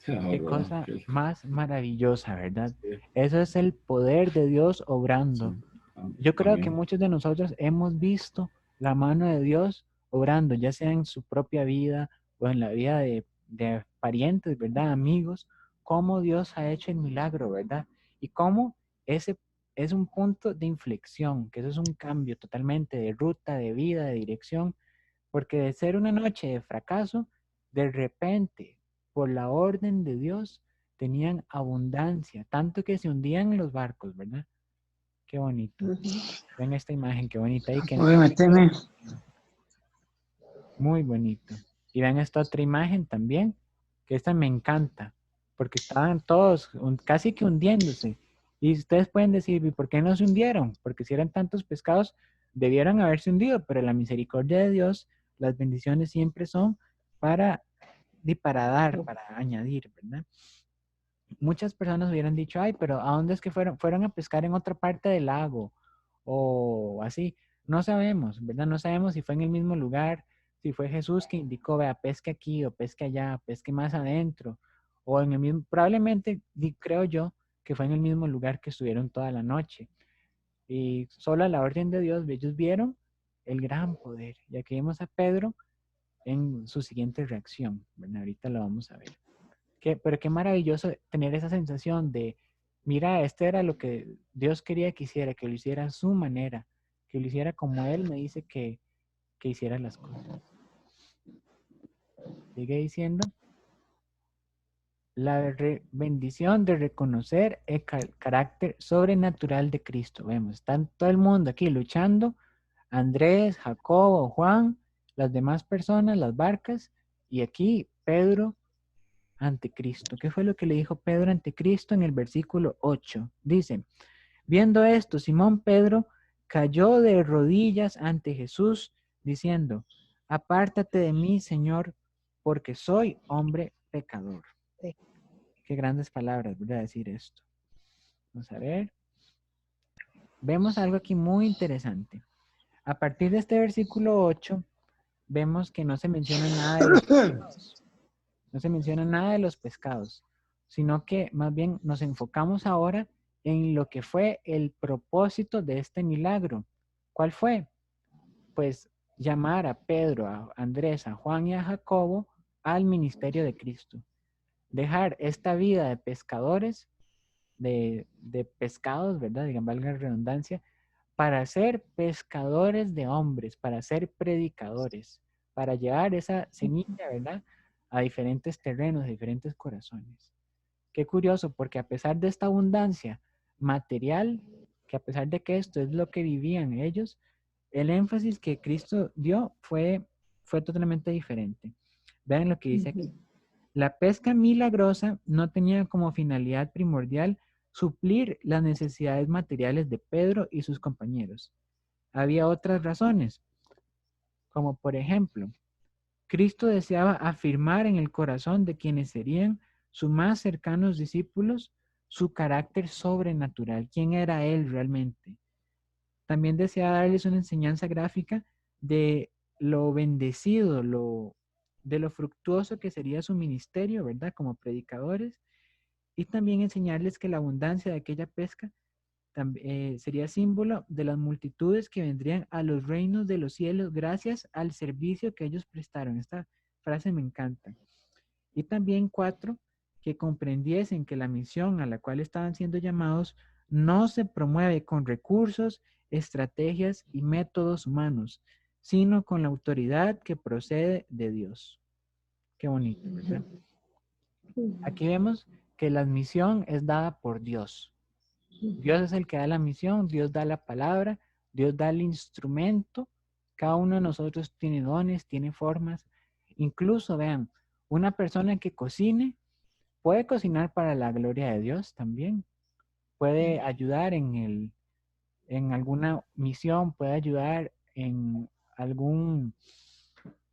Qué ¿Verdad? cosa Okay. más maravillosa, ¿verdad? Sí, Eso es el poder de Dios obrando. sí. Yo creo que Amén. muchos de nosotros hemos visto la mano de Dios obrando, ya sea en su propia vida o en la vida de parientes, ¿verdad? Amigos, cómo Dios ha hecho el milagro, ¿verdad? Y cómo ese es un punto de inflexión, que eso es un cambio totalmente de ruta, de vida, de dirección, porque de ser una noche de fracaso, de repente, por la orden de Dios, tenían abundancia, tanto que se hundían los barcos, ¿verdad? Qué bonito. Ven esta imagen, qué bonita. Y que Voy a meterme. muy bonito. Y ven esta otra imagen también, que esta me encanta, porque estaban todos casi que hundiéndose. Y ustedes pueden decir, ¿y por qué no se hundieron? Porque si eran tantos pescados, debieron haberse hundido, pero la misericordia de Dios, las bendiciones siempre son para dar, para añadir, ¿verdad? Muchas personas hubieran dicho, ay, pero ¿a dónde es que fueron? Fueron a pescar en otra parte del lago o así. No sabemos, ¿verdad? No sabemos si fue en el mismo lugar, si fue Jesús que indicó, vea, pesque aquí o pesque allá, pesque más adentro, o en el mismo, probablemente, creo yo, que fue en el mismo lugar que estuvieron toda la noche. Y solo a la orden de Dios, ellos vieron el gran poder. Y aquí vemos a Pedro en su siguiente reacción, ¿verdad? Ahorita lo vamos a ver. Pero qué maravilloso tener esa sensación de, mira, este era lo que Dios quería que hiciera, que lo hiciera a su manera, que lo hiciera como Él me dice que hiciera las cosas. Sigue diciendo, la bendición de reconocer el carácter sobrenatural de Cristo. Vemos, está todo el mundo aquí luchando, Andrés, Jacobo, Juan, las demás personas, las barcas, y aquí Pedro ante Cristo. ¿Qué fue lo que le dijo Pedro ante Cristo en el versículo 8? Dice, viendo esto, Simón Pedro cayó de rodillas ante Jesús, diciendo, apártate de mí, Señor, porque soy hombre pecador. Qué grandes palabras, voy a decir esto. Vamos a ver. Vemos algo aquí muy interesante. A partir de este versículo 8, vemos que no se menciona nada de los pescados. No se menciona nada de los pescados, sino que más bien nos enfocamos ahora en lo que fue el propósito de este milagro. ¿Cuál fue? pues llamar a Pedro, a Andrés, a Juan y a Jacobo al ministerio de Cristo. Dejar esta vida de pescadores, de pescados, ¿verdad? Digan, valga la redundancia, para ser pescadores de hombres, para ser predicadores, para llevar esa semilla, ¿verdad? A diferentes terrenos, a diferentes corazones. Qué curioso, porque a pesar de esta abundancia material, que a pesar de que esto es lo que vivían ellos, el énfasis que Cristo dio fue totalmente diferente. Vean lo que dice aquí. La pesca milagrosa no tenía como finalidad primordial suplir las necesidades materiales de Pedro y sus compañeros. Había otras razones, como por ejemplo, Cristo deseaba afirmar en el corazón de quienes serían sus más cercanos discípulos su carácter sobrenatural, quién era Él realmente. También deseaba darles una enseñanza gráfica de lo bendecido, de lo fructuoso que sería su ministerio, ¿verdad? Como predicadores, y también enseñarles que la abundancia de aquella pesca sería símbolo de las multitudes que vendrían a los reinos de los cielos gracias al servicio que ellos prestaron. Esta frase me encanta. Y también 4, que comprendiesen que la misión a la cual estaban siendo llamados no se promueve con recursos, estrategias y métodos humanos, sino con la autoridad que procede de Dios. Qué bonito, ¿verdad? Aquí vemos que la misión es dada por Dios. Dios es el que da la misión, Dios da la palabra, Dios da el instrumento. Cada uno de nosotros tiene dones, tiene formas. Incluso, vean, una persona que cocine puede cocinar para la gloria de Dios también. Puede ayudar en alguna misión, puede ayudar en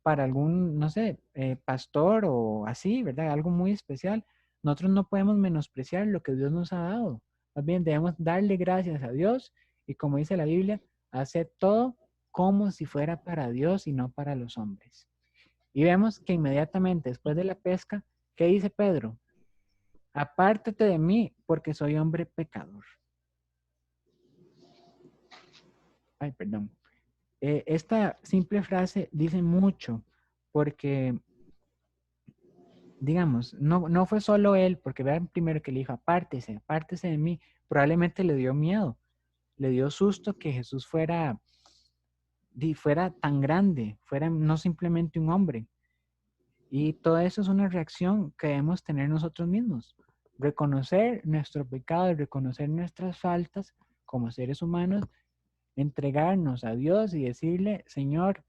para algún, no sé, pastor o así, ¿verdad? Algo muy especial. Nosotros no podemos menospreciar lo que Dios nos ha dado. Más bien debemos darle gracias a Dios y, como dice la Biblia, hacer todo como si fuera para Dios y no para los hombres. Y vemos que inmediatamente después de la pesca, ¿qué dice Pedro? Apártate de mí porque soy hombre pecador. Ay, perdón. Esta simple frase dice mucho porque, digamos, no fue solo él, porque vean primero que le dijo, apártese de mí. Probablemente le dio miedo, le dio susto que Jesús fuera tan grande, fuera no simplemente un hombre. Y todo eso es una reacción que debemos tener nosotros mismos. Reconocer nuestro pecado, reconocer nuestras faltas como seres humanos, entregarnos a Dios y decirle, Señor,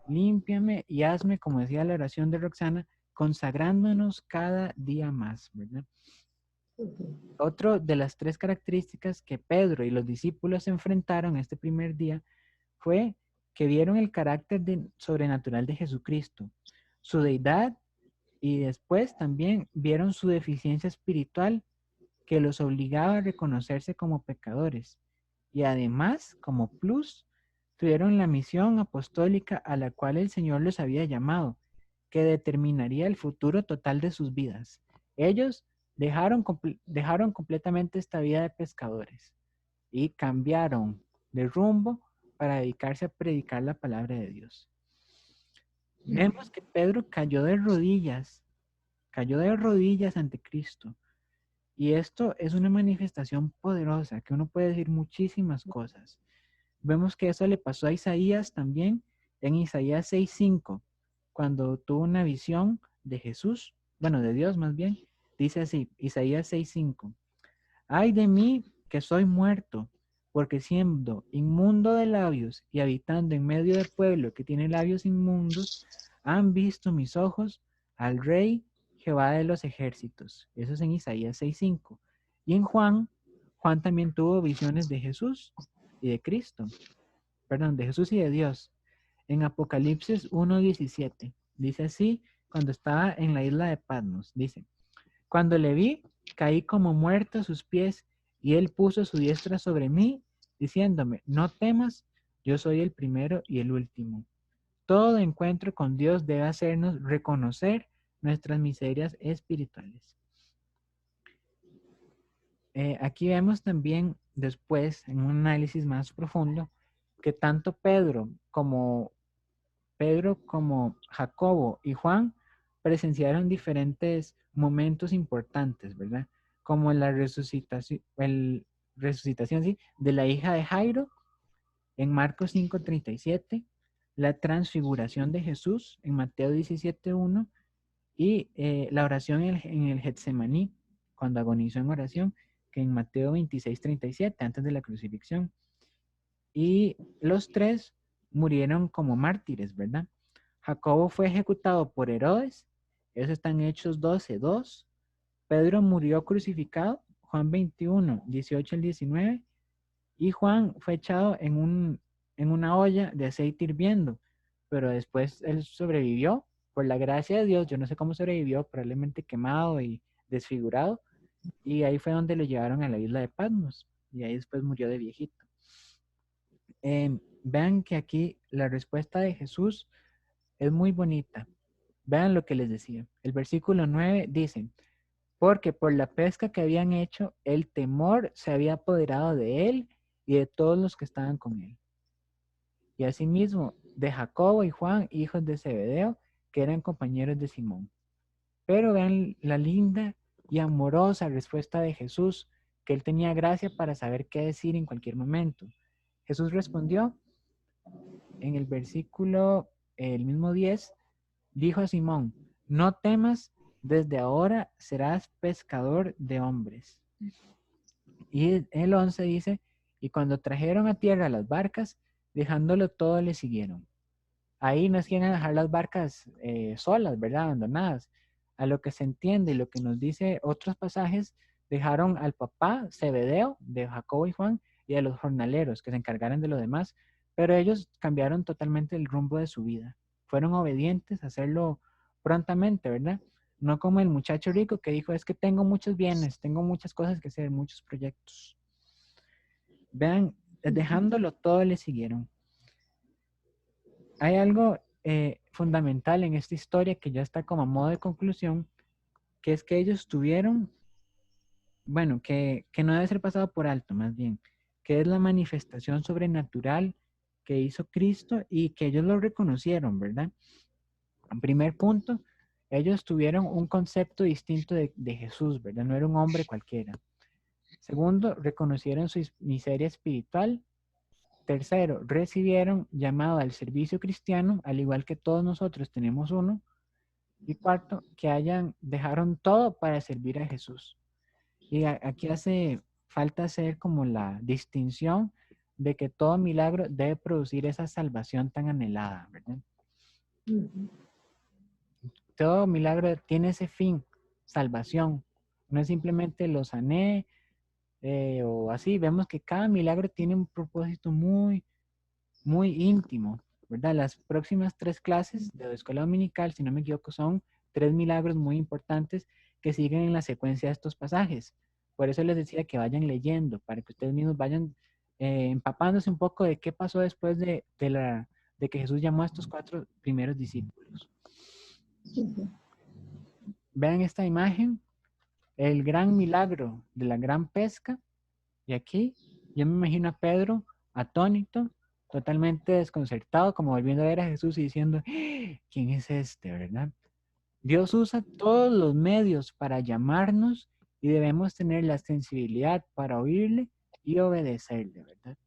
límpiame y hazme, como decía la oración de Roxana, consagrándonos cada día más, ¿verdad? Otro de las 3 características que Pedro y los discípulos enfrentaron este primer día fue que vieron el carácter sobrenatural de Jesucristo, su deidad, y después también vieron su deficiencia espiritual que los obligaba a reconocerse como pecadores. Y además, como plus, tuvieron la misión apostólica a la cual el Señor los había llamado, que determinaría el futuro total de sus vidas. Ellos dejaron completamente esta vida de pescadores y cambiaron de rumbo para dedicarse a predicar la palabra de Dios. Vemos que Pedro cayó de rodillas ante Cristo. Y esto es una manifestación poderosa, que uno puede decir muchísimas cosas. Vemos que eso le pasó a Isaías también, en Isaías 6:5, cuando tuvo una visión de Jesús, bueno, de Dios más bien, dice así, Isaías 6:5, ay de mí que soy muerto, porque siendo inmundo de labios y habitando en medio del pueblo que tiene labios inmundos, han visto mis ojos al Rey Jehová de los ejércitos. Eso es en Isaías 6:5. Y en Juan también tuvo visiones de Jesús y de Cristo. Perdón, de Jesús y de Dios. En Apocalipsis 1:17. Dice así, cuando estaba en la isla de Patmos. Dice, cuando le vi, caí como muerto a sus pies, y él puso su diestra sobre mí, diciéndome, no temas, yo soy el primero y el último. Todo encuentro con Dios debe hacernos reconocer nuestras miserias espirituales. Aquí vemos también después, en un análisis más profundo, que tanto Pedro como Jacobo y Juan presenciaron diferentes momentos importantes, ¿verdad? Como la resucitación ¿sí? de la hija de Jairo en Marcos 5:37, la transfiguración de Jesús en Mateo 17:1 y la oración en el Getsemaní, cuando agonizó en oración, que en Mateo 26:37, antes de la crucifixión. Y los tres murieron como mártires, ¿verdad? Jacobo fue ejecutado por Herodes, eso está en Hechos 12:2. Pedro murió crucificado, Juan 21:18 al 19. Y Juan fue echado en una olla de aceite hirviendo, pero después él sobrevivió, por la gracia de Dios. Yo no sé cómo sobrevivió, probablemente quemado y desfigurado, y ahí fue donde lo llevaron a la isla de Patmos, y ahí después murió de viejito. Vean que aquí la respuesta de Jesús es muy bonita. Vean lo que les decía. El versículo 9 dice, porque por la pesca que habían hecho, el temor se había apoderado de él y de todos los que estaban con él. Y asimismo de Jacobo y Juan, hijos de Zebedeo, que eran compañeros de Simón. Pero vean la linda y amorosa respuesta de Jesús, que él tenía gracia para saber qué decir en cualquier momento. Jesús respondió en el versículo, el mismo 10, dijo a Simón, no temas, desde ahora serás pescador de hombres. Y el 11 dice, y cuando trajeron a tierra las barcas, dejándolo todo, le siguieron. Ahí no es que iban a dejar las barcas solas, ¿verdad? Abandonadas. A lo que se entiende y lo que nos dice otros pasajes, dejaron al papá Zebedeo, de Jacobo y Juan, y a los jornaleros que se encargaran de lo demás, pero ellos cambiaron totalmente el rumbo de su vida. Fueron obedientes a hacerlo prontamente, ¿verdad? No como el muchacho rico que dijo, es que tengo muchos bienes, tengo muchas cosas que hacer, muchos proyectos. Vean, dejándolo todo, le siguieron. Hay algo fundamental en esta historia que ya está como a modo de conclusión, que es que ellos tuvieron, bueno, que no debe ser pasado por alto, más bien, que es la manifestación sobrenatural que hizo Cristo y que ellos lo reconocieron, ¿verdad? En primer punto, ellos tuvieron un concepto distinto de Jesús, ¿verdad? No era un hombre cualquiera. Segundo, reconocieron su miseria espiritual. Tercero, recibieron llamado al servicio cristiano, al igual que todos nosotros tenemos uno. Y cuarto, que dejaron todo para servir a Jesús. Y aquí hace falta hacer como la distinción de que todo milagro debe producir esa salvación tan anhelada, ¿verdad? Todo milagro tiene ese fin, salvación. No es simplemente lo sané o así. Vemos que cada milagro tiene un propósito muy, muy íntimo, ¿verdad? Las próximas 3 clases de la escuela dominical, si no me equivoco, son 3 milagros muy importantes que siguen en la secuencia de estos pasajes. Por eso les decía que vayan leyendo, para que ustedes mismos vayan empapándose un poco de qué pasó después de que Jesús llamó a estos 4 primeros discípulos. Vean esta imagen, el gran milagro de la gran pesca. Y aquí yo me imagino a Pedro atónito, totalmente desconcertado, como volviendo a ver a Jesús y diciendo, ¿quién es este, verdad? Dios usa todos los medios para llamarnos y debemos tener la sensibilidad para oírle y obedecerle, ¿verdad?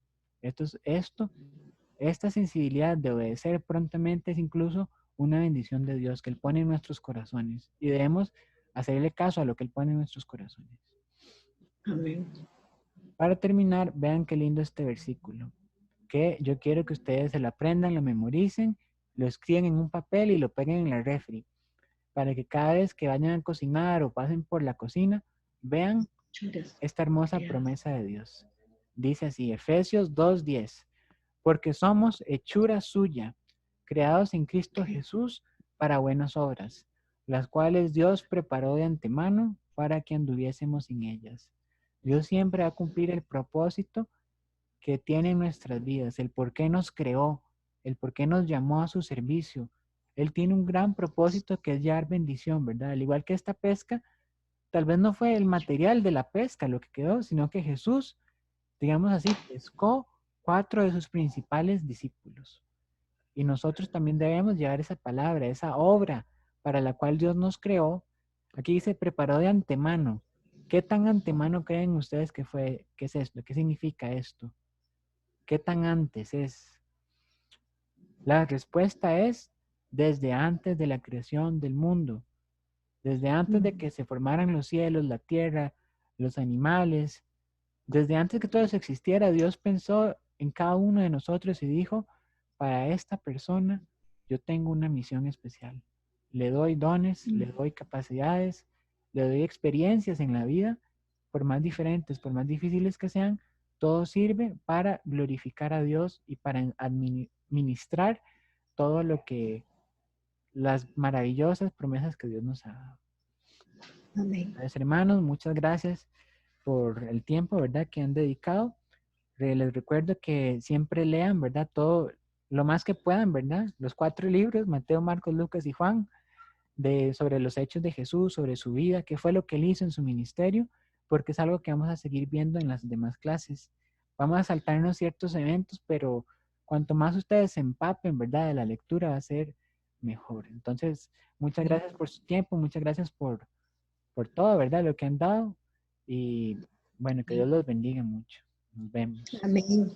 Esta sensibilidad de obedecer prontamente es incluso una bendición de Dios que Él pone en nuestros corazones y debemos hacerle caso a lo que Él pone en nuestros corazones. Amén. Para terminar, vean qué lindo este versículo, que yo quiero que ustedes se lo aprendan, lo memoricen, lo escriban en un papel y lo peguen en la refri, para que cada vez que vayan a cocinar o pasen por la cocina, vean esta hermosa promesa de Dios. Dice así, Efesios 2:10, porque somos hechura suya, creados en Cristo Jesús para buenas obras, las cuales Dios preparó de antemano para que anduviésemos en ellas. Dios siempre va a cumplir el propósito que tiene en nuestras vidas, el por qué nos creó, el por qué nos llamó a su servicio. Él tiene un gran propósito que es llevar bendición, ¿verdad? Al igual que esta pesca, tal vez no fue el material de la pesca lo que quedó, sino que Jesús, digamos así, pescó 4 de sus principales discípulos. Y nosotros también debemos llevar esa palabra, esa obra para la cual Dios nos creó. Aquí dice, preparó de antemano. ¿Qué tan antemano creen ustedes que es esto? ¿Qué significa esto? ¿Qué tan antes es? La respuesta es desde antes de la creación del mundo, desde antes de que se formaran los cielos, la tierra, los animales, desde antes que todo eso existiera, Dios pensó en cada uno de nosotros y dijo, para esta persona yo tengo una misión especial. Le doy dones, le doy capacidades, le doy experiencias en la vida, por más diferentes, por más difíciles que sean, todo sirve para glorificar a Dios y para administrar todo lo que, las maravillosas promesas que Dios nos ha dado. Amén. Entonces, hermanos, muchas gracias por el tiempo, ¿verdad?, que han dedicado. Les recuerdo que siempre lean, ¿verdad?, todo lo más que puedan, ¿verdad?, los 4 libros, Mateo, Marcos, Lucas y Juan, sobre los hechos de Jesús, sobre su vida, qué fue lo que él hizo en su ministerio, porque es algo que vamos a seguir viendo en las demás clases. Vamos a saltarnos ciertos eventos, pero cuanto más ustedes se empapen, ¿verdad?, de la lectura, va a ser mejor. Entonces, muchas gracias por su tiempo, muchas gracias por todo, ¿verdad?, lo que han dado. Y bueno, que Dios los bendiga mucho. Nos vemos. Amén.